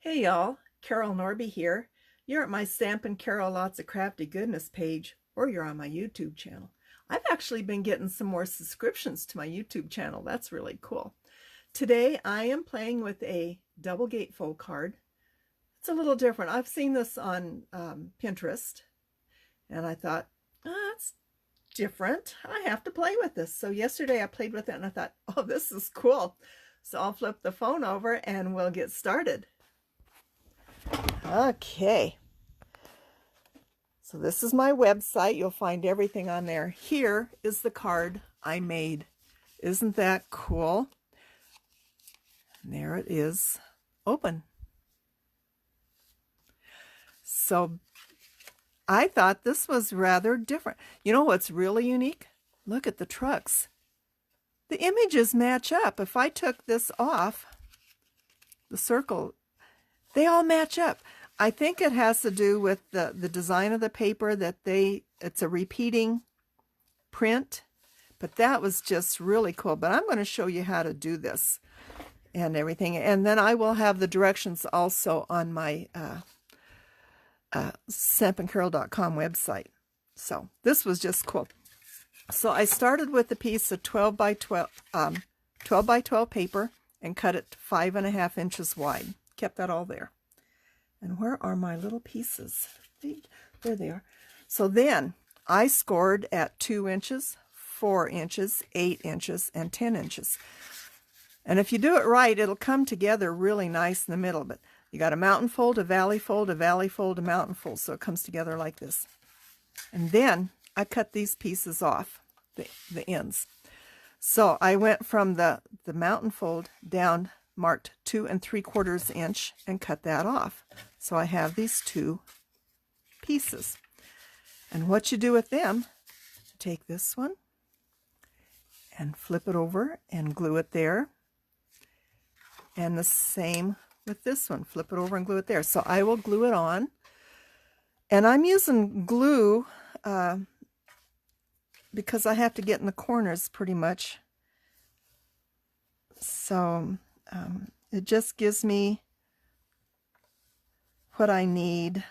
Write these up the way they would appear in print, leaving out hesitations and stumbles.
Hey y'all, Carol Norby here. You're at my Stampin' Carol Lots of Crafty Goodness page, or you're on my YouTube channel. I've actually been getting some more subscriptions to my YouTube channel. That's really cool. Today I am playing with a double gatefold card. It's a little different. I've seen this on Pinterest, and I thought, it's different. I have to play with this. So yesterday I played with it and I thought, oh, this is cool. So I'll flip the phone over and we'll get started. Okay, so this is my website. You'll find everything on there. Here is the card I made. Isn't that cool? And there it is, open. So I thought this was rather different. You know what's really unique? Look at the trucks. The images match up. If I took this off, the circle, they all match up. I think it has to do with the design of the paper, that it's a repeating print, but that was just really cool. But I'm going to show you how to do this and everything. And then I will have the directions also on my stampincarol.com website. So this was just cool. So I started with a piece of 12 by 12 paper and cut it 5.5 inches wide. Kept that all there. And where are my little pieces? There they are. So then I scored at 2 inches, 4 inches, 8 inches, and 10 inches. And if you do it right, it'll come together really nice in the middle. But you got a mountain fold, a valley fold, a valley fold, a mountain fold. So it comes together like this. And then I cut these pieces off, the ends. So I went from the mountain fold down, marked 2 3/4 inch, and cut that off. So I have these 2 pieces. And what you do with them, take this one and flip it over and glue it there. And the same with this one, flip it over and glue it there. So I will glue it on. And I'm using glue because I have to get in the corners pretty much. So it just gives me what I need.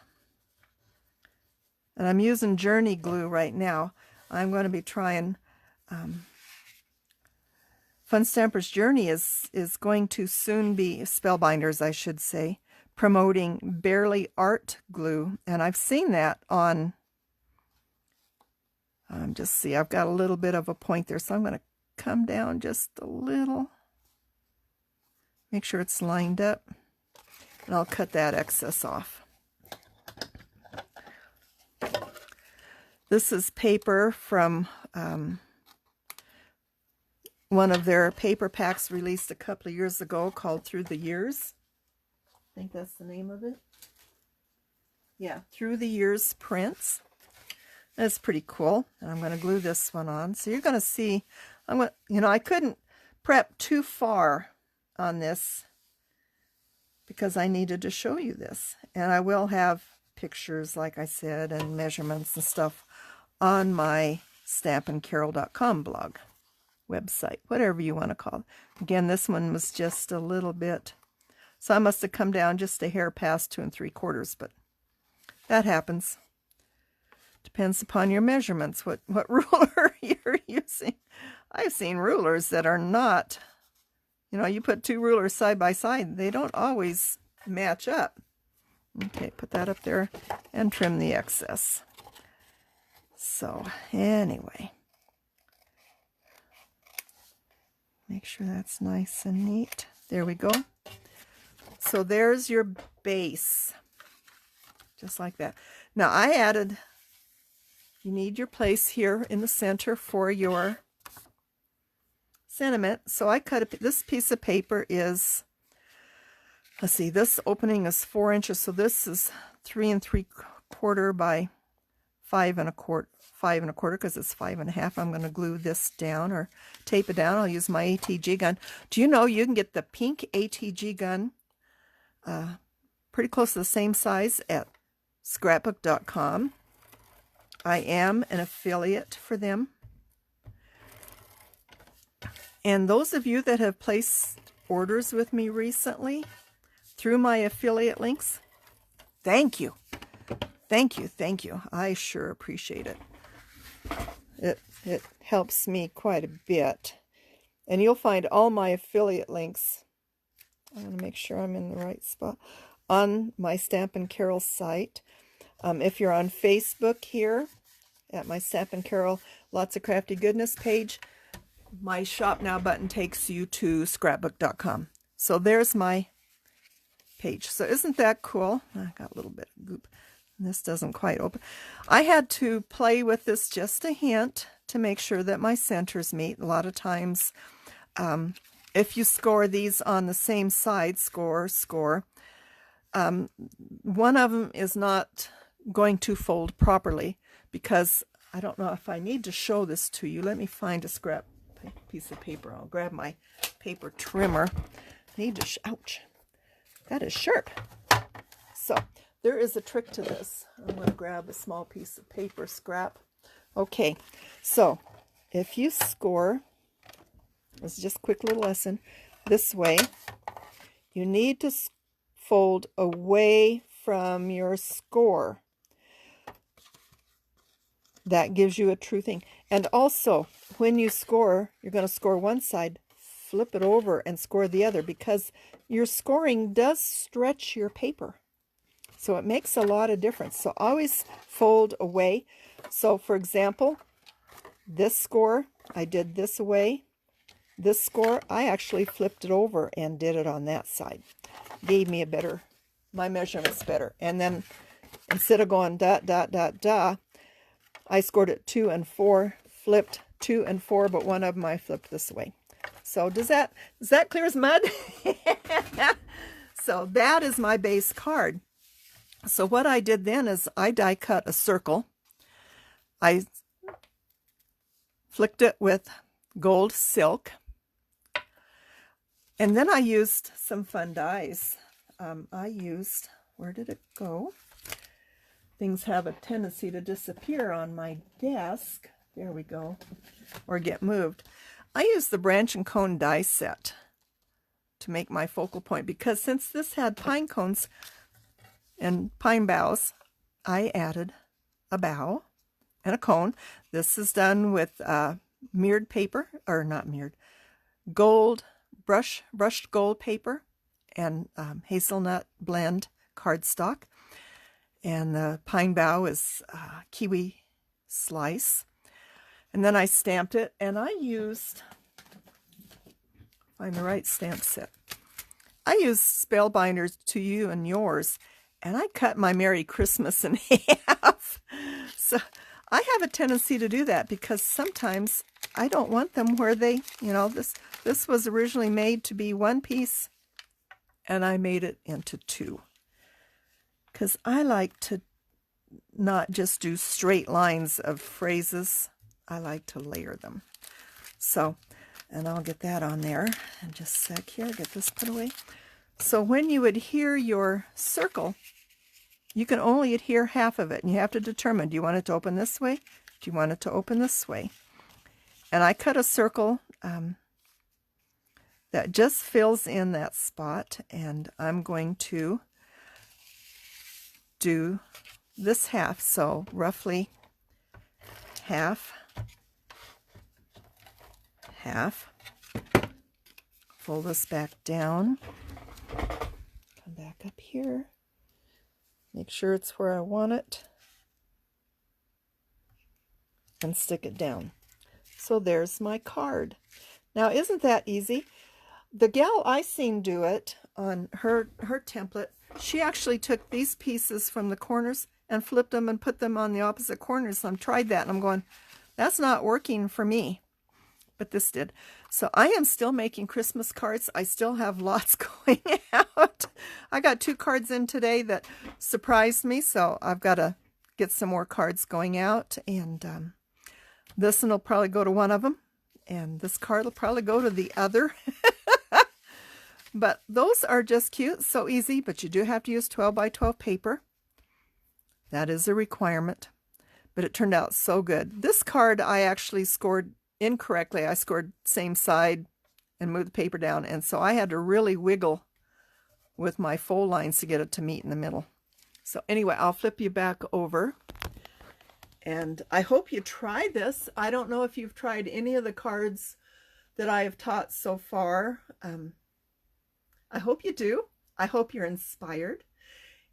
And I'm using Journey glue right now. I'm going to be trying Fun Stampers Journey is going to soon be, Spellbinders I should say, promoting Barely Art glue. And I've seen that on, just see, I've got a little bit of a point there. So I'm going to come down just a little. Make sure it's lined up, and I'll cut that excess off. This is paper from one of their paper packs released a couple of years ago called Through the Years. I think that's the name of it. Yeah, Through the Years prints. That's pretty cool. And I'm going to glue this one on. So you're going to see, I couldn't prep too far on this because I needed to show you this, and I will have pictures, like I said, and measurements and stuff on my stampincarol.com blog website, whatever you want to call it. Again, this one was just a little bit, so I must have come down just a hair past 2 3/4, but that happens. Depends upon your measurements, what ruler you're using. I've seen rulers that are not, you put 2 rulers side by side, they don't always match up. Okay, put that up there and trim the excess. So anyway, make sure that's nice and neat. There we go. So there's your base, just like that. Now I added, you need your place here in the center for your sentiment. So I cut this piece of paper is, let's see, this opening is 4 inches, so this is 3 3/4 by 5 1/4 because it's 5.5. I'm going to glue this down or tape it down. I'll use my ATG gun. Do you know you can get the pink ATG gun pretty close to the same size at scrapbook.com. I am an affiliate for them. And those of you that have placed orders with me recently through my affiliate links, thank you. Thank you, thank you. I sure appreciate it. It helps me quite a bit. And you'll find all my affiliate links. I want to make sure I'm in the right spot. On my Stampin' Carol site. If you're on Facebook here, at my Stampin' Carol Lots of Crafty Goodness page, my Shop Now button takes you to scrapbook.com. So there's my page. So isn't that cool? I got a little bit of goop. This doesn't quite open. I had to play with this just a hint to make sure that my centers meet. A lot of times, if you score these on the same side, score, one of them is not going to fold properly because I don't know if I need to show this to you. Let me find a scrap piece of paper. I'll grab my paper trimmer. Ouch, that is sharp. So there is a trick to this. I'm going to grab a small piece of paper scrap. Okay, so if you score, this is just a quick little lesson, this way, you need to fold away from your score. That gives you a true thing. And also, when you score, you're going to score one side, flip it over and score the other because your scoring does stretch your paper. So it makes a lot of difference. So always fold away. So for example, this score, I did this away. This score, I actually flipped it over and did it on that side. Gave me my measurements better. And then instead of going dot, dot, dot, dot, I scored it 2 and 4, flipped 2 and 4, but one of them I flipped this way. So is that clear as mud? So that is my base card. So what I did then is I die cut a circle. I flicked it with gold silk. And then I used some fun dies. Where did it go? Things have a tendency to disappear on my desk. There we go. Or get moved. I used the branch and cone die set to make my focal point because since this had pine cones and pine boughs, I added a bough and a cone. This is done with mirrored paper, or not mirrored, brushed gold paper and hazelnut blend cardstock. And the pine bough is kiwi slice. And then I stamped it, and I used, find the right stamp set. I used Spellbinders To You and Yours, and I cut my Merry Christmas in half. So I have a tendency to do that because sometimes I don't want them where they, this was originally made to be one piece, and I made it into two. Because I like to not just do straight lines of phrases. I like to layer them. So, and I'll get that on there in just a sec here. Get this put away. So when you adhere your circle, you can only adhere half of it. And you have to determine, do you want it to open this way? Do you want it to open this way? And I cut a circle that just fills in that spot. And I'm going to do this half, so roughly half, fold this back down, come back up here, make sure it's where I want it, and stick it down. So there's my card. Now isn't that easy? The gal I seen do it on her template, she actually took these pieces from the corners and flipped them and put them on the opposite corners. I've tried that and I'm going, that's not working for me. But this did. So I am still making Christmas cards. I still have lots going out. I got 2 cards in today that surprised me, so I've got to get some more cards going out. And this one will probably go to one of them. And this card will probably go to the other. But those are just cute, so easy, but you do have to use 12 by 12 paper. That is a requirement, but it turned out so good. This card I actually scored incorrectly. I scored same side and moved the paper down, and so I had to really wiggle with my fold lines to get it to meet in the middle. So anyway, I'll flip you back over. And I hope you try this. I don't know if you've tried any of the cards that I have taught so far. I hope you do. I hope you're inspired.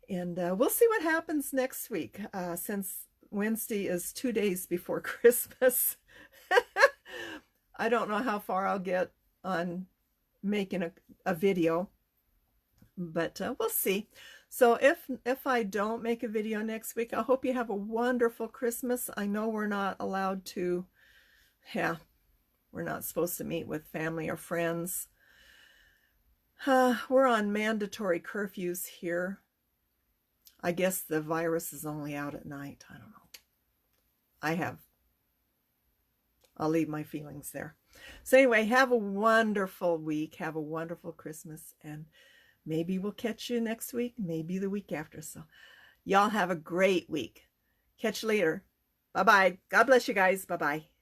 And we'll see what happens next week, since Wednesday is 2 days before Christmas. I don't know how far I'll get on making a video, but we'll see. So if I don't make a video next week, I hope you have a wonderful Christmas. I know we're not allowed to, we're not supposed to meet with family or friends. We're on mandatory curfews here. I guess the virus is only out at night. I don't know. I'll leave my feelings there. So anyway, have a wonderful week. Have a wonderful Christmas. And maybe we'll catch you next week. Maybe the week after. So y'all have a great week. Catch you later. Bye-bye. God bless you guys. Bye-bye.